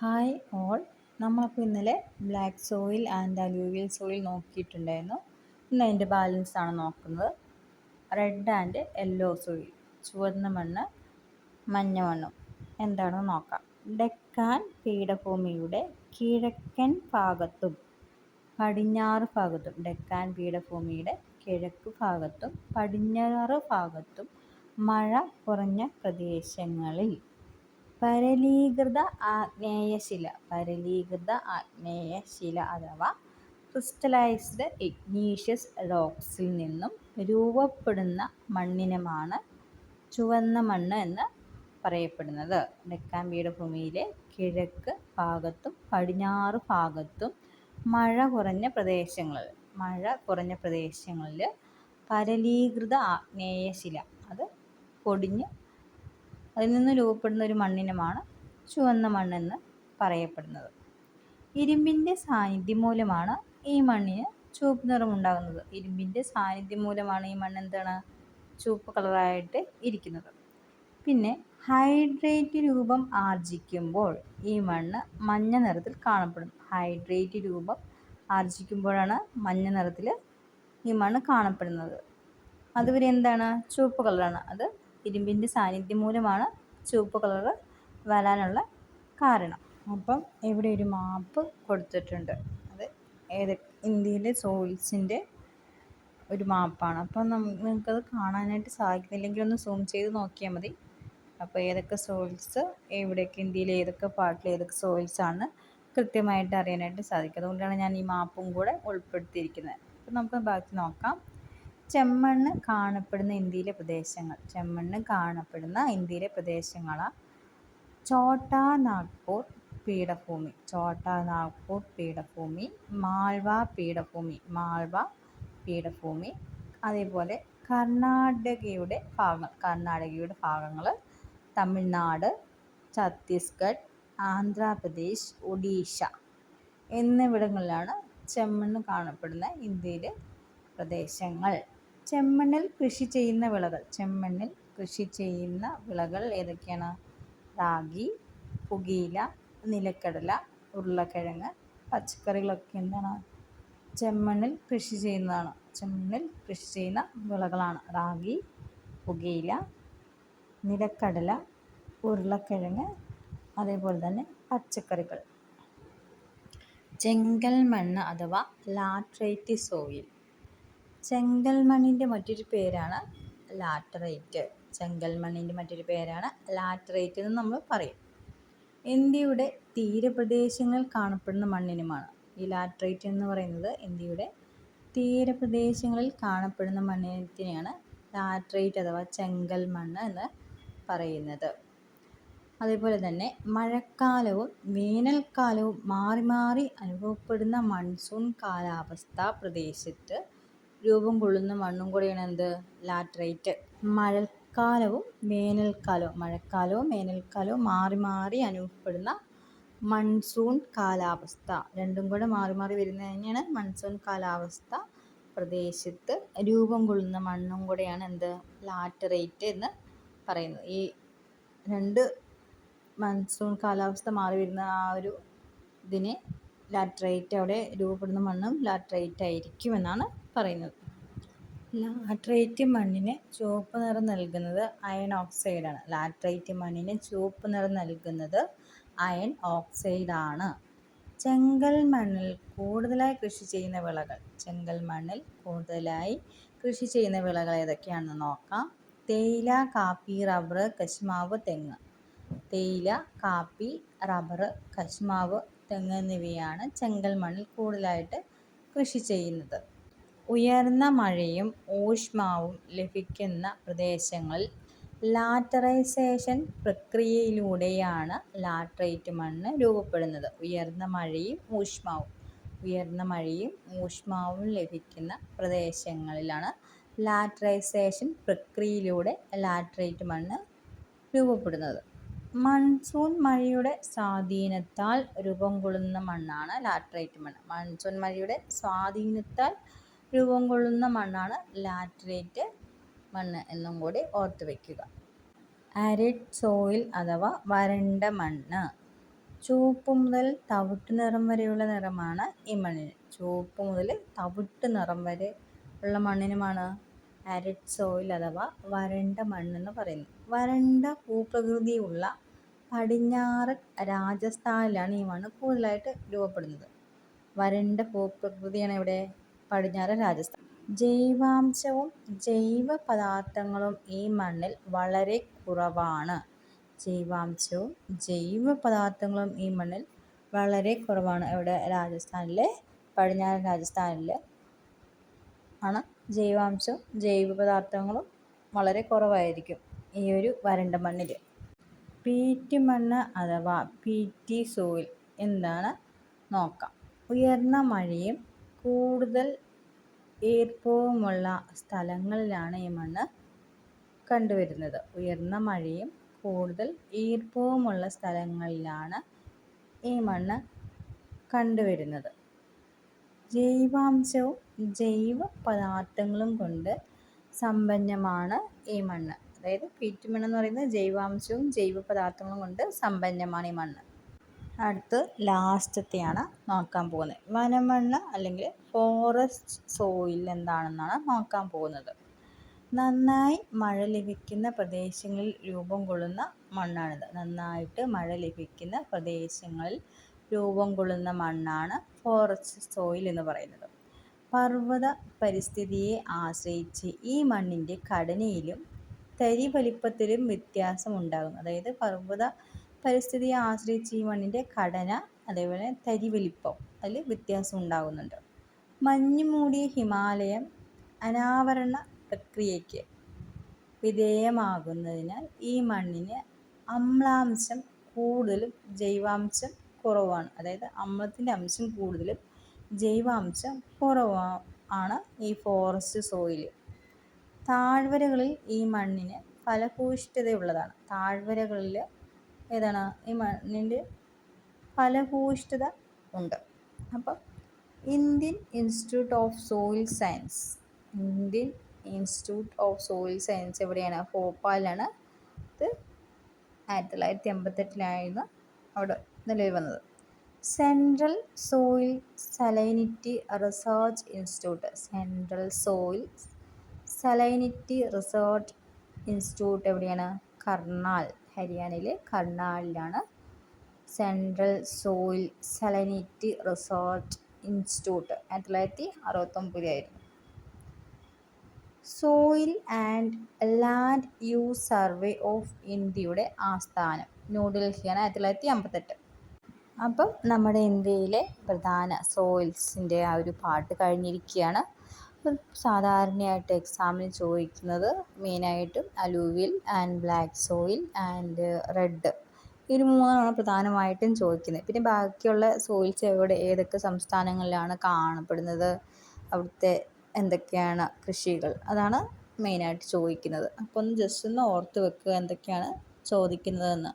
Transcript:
Hi all. നമ്മളപ്പോൾ ഇന്നലെ black soil and alluvial soil നോക്കിയിട്ടുണ്ടായിരുന്നു. ഇന്ന് അതിൻ്റെ ബാലൻസ് ആണ് നോക്കുന്നത്. റെഡ് ആൻഡ് യെല്ലോ സോയിൽ, ചുവന്ന മണ്ണ് മഞ്ഞ മണ്ണും എന്താണെന്ന് നോക്കാം. ഡെക്കാൻ പീഠഭൂമിയുടെ കിഴക്കൻ ഭാഗത്തും പടിഞ്ഞാറ് ഭാഗത്തും, ഡെക്കാൻ പീഠഭൂമിയുടെ കിഴക്ക് ഭാഗത്തും പടിഞ്ഞാറ് ഭാഗത്തും മഴ കുറഞ്ഞ പ്രദേശങ്ങളിൽ പരലീകൃത ആഗ്നേയശില അഥവാ ക്രിസ്റ്റലൈസ്ഡ് ഇഗ്നീഷ്യസ് റോക്സിൽ നിന്നും രൂപപ്പെടുന്ന മണ്ണിനമാണ് ചുവന്ന മണ്ണ് എന്ന് പറയപ്പെടുന്നത്. ഡെക്കാൻ പീഠഭൂമിയിലെ കിഴക്ക് ഭാഗത്തും പടിഞ്ഞാറ് ഭാഗത്തും മഴ കുറഞ്ഞ പ്രദേശങ്ങളിൽ പരലീകൃത ആഗ്നേയശില, അത് പൊടിഞ്ഞ് അതിൽ നിന്ന് രൂപപ്പെടുന്ന ഒരു മണ്ണിനമാണ് ചുവന്ന മണ്ണെന്ന് പറയപ്പെടുന്നത്. ഇരുമ്പിൻ്റെ സാന്നിധ്യം മൂലമാണ് ഈ മണ്ണിന് ചുവപ്പ് നിറമുണ്ടാകുന്നത്. ഇരുമ്പിൻ്റെ സാന്നിധ്യം മൂലമാണ് ഈ മണ്ണ് എന്താണ് ചുവപ്പ് കളറായിട്ട് ഇരിക്കുന്നത്. പിന്നെ ഹൈഡ്രേറ്റ് രൂപം ആർജിക്കുമ്പോൾ ഈ മണ്ണ് മഞ്ഞ നിറത്തിൽ കാണപ്പെടും. ഹൈഡ്രേറ്റ് രൂപം ആർജിക്കുമ്പോഴാണ് മഞ്ഞ നിറത്തിൽ ഈ മണ്ണ് കാണപ്പെടുന്നത്. അതുവരെ എന്താണ് ചുവപ്പ് കളറാണ്. അത് ഇരുമ്പിൻ്റെ സാന്നിധ്യം മൂലമാണ് ചുവപ്പ് കളറ് വരാനുള്ള കാരണം. അപ്പം ഇവിടെ ഒരു മാപ്പ് കൊടുത്തിട്ടുണ്ട്. അത് ഇന്ത്യയിലെ സോയിൽസിൻ്റെ ഒരു മാപ്പാണ്. അപ്പം നിങ്ങൾക്കത് കാണാനായിട്ട് സാധിക്കുന്നില്ലെങ്കിൽ ഒന്ന് സൂം ചെയ്ത് നോക്കിയാൽ മതി. അപ്പോൾ ഏതൊക്കെ സോയിൽസ് എവിടെയൊക്കെ, ഇന്ത്യയിലെ ഏതൊക്കെ പാർട്ടിൽ ഏതൊക്കെ സോയിൽസാണ് കൃത്യമായിട്ട് അറിയാനായിട്ട് സാധിക്കും. അതുകൊണ്ടാണ് ഞാൻ ഈ മാപ്പും കൂടെ ഉൾപ്പെടുത്തിയിരിക്കുന്നത്. അപ്പം നമുക്ക് ബാക്കി നോക്കാം. ചെമ്മണ്ണ് കാണപ്പെടുന്ന ഇന്ത്യയിലെ പ്രദേശങ്ങളാണ് ഛോട്ടാ നാഗ്പൂർ പീഠഭൂമി, മാൾവ പീഠഭൂമി, അതേപോലെ കർണാടകയുടെ ഭാഗങ്ങൾ, തമിഴ്നാട്, ഛത്തീസ്ഗഡ്, ആന്ധ്രാപ്രദേശ്, ഒഡീഷ എന്നിവിടങ്ങളിലാണ് ചെമ്മണ്ണ് കാണപ്പെടുന്ന ഇന്ത്യയിലെ പ്രദേശങ്ങൾ. ചെമ്മണ്ണിൽ കൃഷി ചെയ്യുന്ന വിളകൾ ഏതൊക്കെയാണ്? റാഗി, പുകയില, നിലക്കടല, ഉരുളക്കിഴങ്ങ്, പച്ചക്കറികളൊക്കെ എന്താണ് ചെമ്മണ്ണിൽ കൃഷി ചെയ്യുന്ന വിളകളാണ്. റാഗി, പുകയില, നിലക്കടല, ഉരുളക്കിഴങ്ങ്, അതേപോലെ തന്നെ പച്ചക്കറികൾ. ചെങ്കൽ മണ്ണ് അഥവാ ലാറ്ററൈറ്റ് സോയിൽ. ചെങ്കൽ മണ്ണിൻ്റെ മറ്റൊരു പേരാണ് ലാറ്ററൈറ്റ് എന്ന് നമ്മൾ പറയും. ഇന്ത്യയുടെ തീരപ്രദേശങ്ങളിൽ കാണപ്പെടുന്ന മണ്ണിനുമാണ് ഈ ലാറ്ററൈറ്റ് എന്ന് പറയുന്നത്. ഇന്ത്യയുടെ തീരപ്രദേശങ്ങളിൽ കാണപ്പെടുന്ന മണ്ണിനെയാണ് ലാറ്ററൈറ്റ് അഥവാ ചെങ്കൽ മണ്ണ് എന്ന് പറയുന്നത്. അതേപോലെ തന്നെ മഴക്കാലവും വേനൽക്കാലവും മാറി മാറി അനുഭവപ്പെടുന്ന മൺസൂൺ കാലാവസ്ഥ പ്രദേശത്ത് രൂപം കൊള്ളുന്ന മണ്ണും കൂടെയാണ് എന്ത്? ലാറ്ററൈറ്റ്. മഴക്കാലവും വേനൽക്കാലവും മാറി മാറി അനുഭവപ്പെടുന്ന മൺസൂൺ കാലാവസ്ഥ, രണ്ടും കൂടെ മാറി മാറി വരുന്നത് തന്നെയാണ് മൺസൂൺ കാലാവസ്ഥ പ്രദേശത്ത് രൂപം കൊള്ളുന്ന മണ്ണും കൂടെയാണ് എന്ത്? ലാറ്ററൈറ്റ് എന്ന് പറയുന്നത്. ഈ രണ്ട് മൺസൂൺ കാലാവസ്ഥ മാറി വരുന്ന ആ ഒരു ഇതിനെ ലാറ്ററൈറ്റ്, അവിടെ രൂപപ്പെടുന്ന മണ്ണും ലാറ്ററൈറ്റ് ആയിരിക്കും എന്നാണ് പറയുന്നത്. ലാറ്ററൈറ്റ് മണ്ണിന് ചുവപ്പ് നിറം നൽകുന്നത് അയൺ ഓക്സൈഡാണ്. അയൺ ഓക്സൈഡാണ്. ചെങ്കൽ മണ്ണിൽ കൂടുതലായി കൃഷി ചെയ്യുന്ന വിളകൾ ഏതൊക്കെയാണെന്ന് നോക്കാം. തേയില, കാപ്പി, റബ്ബർ, കശുമാവ്, തെങ്ങ്. തേയില, കാപ്പി, റബ്ബർ, കശുമാവ്, തെങ്ങ് എന്നിവയാണ് ചെങ്കൽ മണ്ണിൽ കൂടുതലായിട്ട് കൃഷി ചെയ്യുന്നത്. ഉയർന്ന മഴയും ഊഷ്മാവും ലഭിക്കുന്ന പ്രദേശങ്ങളിൽ ലാറ്ററൈസേഷൻ പ്രക്രിയയിലൂടെയാണ് ലാറ്ററൈറ്റ് മണ്ണ് രൂപപ്പെടുന്നത്. ഉയർന്ന മഴയും ഊഷ്മാവും ലഭിക്കുന്ന പ്രദേശങ്ങളിലാണ് ലാറ്ററൈസേഷൻ പ്രക്രിയയിലൂടെ ലാറ്ററൈറ്റ് മണ്ണ് രൂപപ്പെടുന്നത്. മൺസൂൺ മഴയുടെ സ്വാധീനത്താൽ രൂപം കൊള്ളുന്ന മണ്ണാണ് ലാറ്ററൈറ്റ് മണ്ണ് എന്നും കൂടി ഓർത്തു വയ്ക്കുക. ആരിഡ് സോയിൽ അഥവാ വരണ്ട മണ്ണ്. ചുവപ്പ് മുതൽ തവിട്ട് നിറം വരെയുള്ള നിറമാണ് ഈ മണ്ണിന്. ചുവപ്പ് മുതൽ തവിട്ട് നിറം വരെ ഉള്ള മണ്ണിനുമാണ് ആരിഡ് സോയിൽ അഥവാ വരണ്ട മണ്ണെന്ന് പറയുന്നത്. വരണ്ട ഭൂപ്രകൃതിയുള്ള പടിഞ്ഞാറൻ രാജസ്ഥാനിലാണ് ഈ മണ്ണ് കൂടുതലായിട്ട് രൂപപ്പെടുന്നത്. വരണ്ട ഭൂപ്രകൃതിയാണ് ഇവിടെ പടിഞ്ഞാറൻ രാജസ്ഥാൻ. ജൈവാംശവും ജൈവ പദാർത്ഥങ്ങളും ഈ മണ്ണിൽ വളരെ കുറവാണ്. ജൈവാംശവും ജൈവ പദാർത്ഥങ്ങളും ഈ മണ്ണിൽ വളരെ കുറവാണ്. ഇവിടെ രാജസ്ഥാനിലെ പടിഞ്ഞാറൻ രാജസ്ഥാനിൽ ആണ് ജൈവാംശവും ജൈവ പദാർത്ഥങ്ങളും വളരെ കുറവായിരിക്കും ഈ ഒരു വരണ്ട മണ്ണിൽ. പീറ്റ് മണ്ണ് അഥവാ പീറ്റി സോയിൽ എന്താണ് നോക്കാം. ഉയർന്ന മഴയും കൂടുതൽ ഈർപ്പവുമുള്ള സ്ഥലങ്ങളിലാണ് ഈ മണ്ണ് കണ്ടുവരുന്നത്. ഉയർന്ന മഴയും കൂടുതൽ ഈർപ്പവുമുള്ള സ്ഥലങ്ങളിലാണ് ഈ മണ്ണ് കണ്ടുവരുന്നത്. ജൈവാംശവും ജൈവ പദാർത്ഥങ്ങളും കൊണ്ട് സമ്പന്നമാണ് ഈ മണ്ണ്. അതായത് പീറ്റ് മണ്ണ് എന്ന് പറയുന്നത് ജൈവാംശവും ജൈവ പദാർത്ഥങ്ങളും കൊണ്ട് സമ്പന്നമാണ് ഈ മണ്ണ്. അടുത്ത് ലാസ്റ്റത്തെയാണ് നോക്കാൻ പോകുന്നത്. വനമണ്ണ് അല്ലെങ്കിൽ ഫോറസ്റ്റ് സോയിൽ എന്താണെന്നാണ് നോക്കാൻ പോകുന്നത്. നന്നായി മഴ ലഭിക്കുന്ന പ്രദേശങ്ങളിൽ രൂപം കൊള്ളുന്ന മണ്ണാണിത്. നന്നായിട്ട് മഴ ലഭിക്കുന്ന പ്രദേശങ്ങളിൽ രൂപം കൊള്ളുന്ന മണ്ണാണ് ഫോറസ്റ്റ് സോയിൽ എന്ന് പറയുന്നത്. പർവ്വത പരിസ്ഥിതിയെ ആശ്രയിച്ച് ഈ മണ്ണിൻ്റെ ഘടനയിലും തരി വലിപ്പത്തിലും വ്യത്യാസം ഉണ്ടാകും. അതായത് പർവ്വത പരിസ്ഥിതിയെ ആശ്രയിച്ച് ഈ മണ്ണിൻ്റെ ഘടന അതേപോലെ തരി വലിപ്പം അതിൽ വ്യത്യാസം ഉണ്ടാകുന്നുണ്ട്. മഞ്ഞ് മൂടിയ ഹിമാലയം അനാവരണ പ്രക്രിയയ്ക്ക് വിധേയമാകുന്നതിനാൽ ഈ മണ്ണിന് അമ്ലാംശം കൂടുതലും ജൈവാംശം കുറവാണ്. അതായത് അമ്ലത്തിൻ്റെ അംശം കൂടുതലും ജൈവാംശം കുറവാണ് ഈ ഫോറസ്റ്റ് സോയിൽ. താഴ്വരകളിൽ ഈ മണ്ണിന് ഫലഭൂയിഷ്ഠതയുള്ളതാണ്. താഴ്വരകളിൽ ഏതാണ് ഈ മണ്ണിൻ്റെ ഫലഭൂയിഷ്ഠത ഉണ്ട്. അപ്പം Indian institute of soil science എവിടെയാണ്? ഭോപ്പാലിലാണ്. ഇത് 1988 അവിടെ നിലവിൽ വന്നത്. Central soil salinity research institute എവിടെയാണ്? കർണാൽ, ഹരിയാനയിലെ കർണാലിലാണ് central soil salinity research institute. 1969 soil and land use survey of ഇന്ത്യയുടെ ആസ്ഥാനം ന്യൂഡൽഹിയാണ്. 1958. അപ്പം നമ്മുടെ ഇന്ത്യയിലെ പ്രധാന സോയിൽസിൻ്റെ ആ ഒരു പാട്ട് കഴിഞ്ഞിരിക്കുകയാണ്. സാധാരണയായിട്ട് എക്സാമിന് ചോദിക്കുന്നത് മെയിനായിട്ടും alluvial and black soil and red, ഈ ഒരു മൂന്നാണ് പ്രധാനമായിട്ടും ചോദിക്കുന്നത്. പിന്നെ ബാക്കിയുള്ള സോയിൽസ് ഏതൊക്കെ സംസ്ഥാനങ്ങളിലാണ് കാണപ്പെടുന്നത്, അവിടുത്തെ എന്തൊക്കെയാണ് കൃഷികൾ, അതാണ് മെയിനായിട്ട് ചോദിക്കുന്നത്. അപ്പോൾ ഒന്ന് ജസ്റ്റ് ഒന്ന് ഓർത്ത് വെക്കുക എന്തൊക്കെയാണ് ചോദിക്കുന്നതെന്ന്.